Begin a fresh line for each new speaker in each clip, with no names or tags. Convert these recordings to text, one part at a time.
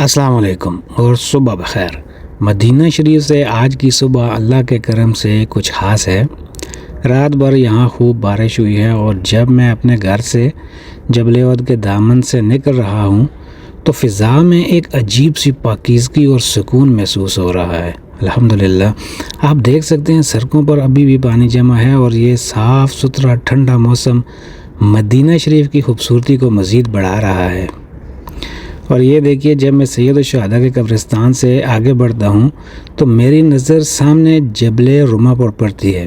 السلام علیکم اور صبح بخیر۔ مدینہ شریف سے آج کی صبح اللہ کے کرم سے کچھ خاص ہے۔ رات بھر یہاں خوب بارش ہوئی ہے اور جب میں اپنے گھر سے جبل احد کے دامن سے نکل رہا ہوں تو فضا میں ایک عجیب سی پاکیزگی اور سکون محسوس ہو رہا ہے۔ الحمدللہ آپ دیکھ سکتے ہیں سڑکوں پر ابھی بھی پانی جمع ہے اور یہ صاف ستھرا ٹھنڈا موسم مدینہ شریف کی خوبصورتی کو مزید بڑھا رہا ہے۔ اور یہ دیکھیے جب میں سید الشہداء کے قبرستان سے آگے بڑھتا ہوں تو میری نظر سامنے جبل رما پر پڑتی ہے۔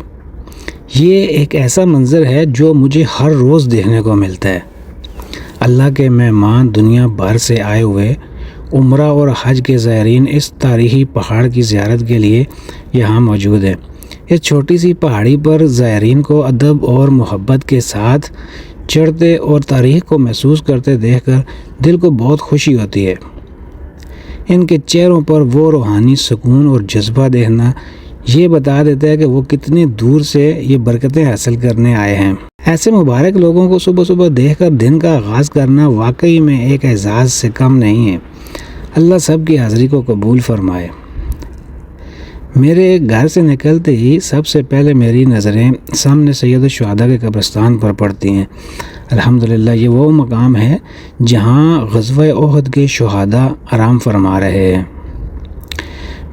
یہ ایک ایسا منظر ہے جو مجھے ہر روز دیکھنے کو ملتا ہے۔ اللہ کے مہمان دنیا بھر سے آئے ہوئے عمرہ اور حج کے زائرین اس تاریخی پہاڑ کی زیارت کے لیے یہاں موجود ہیں۔ اس چھوٹی سی پہاڑی پر زائرین کو ادب اور محبت کے ساتھ چڑھتے اور تاریخ کو محسوس کرتے دیکھ کر دل کو بہت خوشی ہوتی ہے۔ ان کے چہروں پر وہ روحانی سکون اور جذبہ دیکھنا یہ بتا دیتا ہے کہ وہ کتنی دور سے یہ برکتیں حاصل کرنے آئے ہیں۔ ایسے مبارک لوگوں کو صبح صبح دیکھ کر دن کا آغاز کرنا واقعی میں ایک اعزاز سے کم نہیں ہے۔ اللہ سب کی حاضری کو قبول فرمائے۔ میرے گھر سے نکلتے ہی سب سے پہلے میری نظریں سامنے سید الشہداء کے قبرستان پر پڑتی ہیں۔ الحمدللہ یہ وہ مقام ہے جہاں غزوہ احد کے شہداء آرام فرما رہے ہیں۔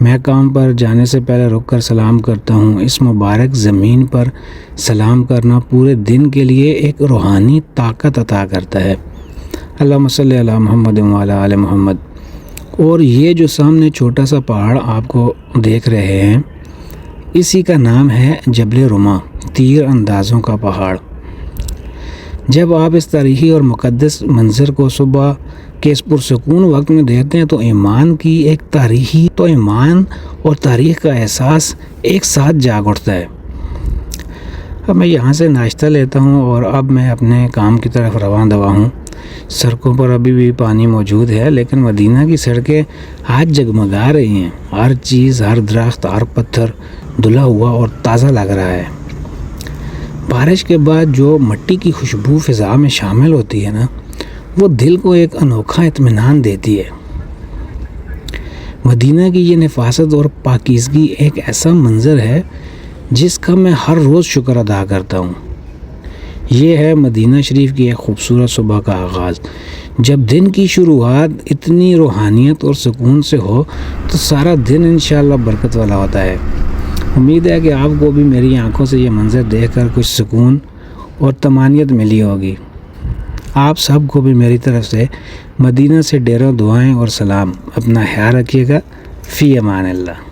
میں کام پر جانے سے پہلے رک کر سلام کرتا ہوں۔ اس مبارک زمین پر سلام کرنا پورے دن کے لیے ایک روحانی طاقت عطا کرتا ہے۔ اللہم صلی علی محمد وعلی آل محمد۔ اور یہ جو سامنے چھوٹا سا پہاڑ آپ کو دیکھ رہے ہیں اسی کا نام ہے جبل رما، تیر اندازوں کا پہاڑ۔ جب آپ اس تاریخی اور مقدس منظر کو صبح کے اس پرسکون وقت میں دیکھتے ہیں تو ایمان اور تاریخ کا احساس ایک ساتھ جاگ اٹھتا ہے۔ اب میں یہاں سے ناشتہ لیتا ہوں اور اب میں اپنے کام کی طرف رواں دوا ہوں۔ سڑکوں پر ابھی بھی پانی موجود ہے لیکن مدینہ کی سڑکیں آج جگمگا رہی ہیں۔ ہر چیز، ہر درخت، ہر پتھر دھلا ہوا اور تازہ لگ رہا ہے۔ بارش کے بعد جو مٹی کی خوشبو فضا میں شامل ہوتی ہے نا، وہ دل کو ایک انوکھا اطمینان دیتی ہے۔ مدینہ کی یہ نفاست اور پاکیزگی ایک ایسا منظر ہے جس کا میں ہر روز شکر ادا کرتا ہوں۔ یہ ہے مدینہ شریف کی ایک خوبصورت صبح کا آغاز۔ جب دن کی شروعات اتنی روحانیت اور سکون سے ہو تو سارا دن انشاءاللہ برکت والا ہوتا ہے۔ امید ہے کہ آپ کو بھی میری آنکھوں سے یہ منظر دیکھ کر کچھ سکون اور طمانینت ملی ہوگی۔ آپ سب کو بھی میری طرف سے مدینہ سے ڈھیروں دعائیں اور سلام۔ اپنا خیال رکھیے گا۔ فی امان اللہ۔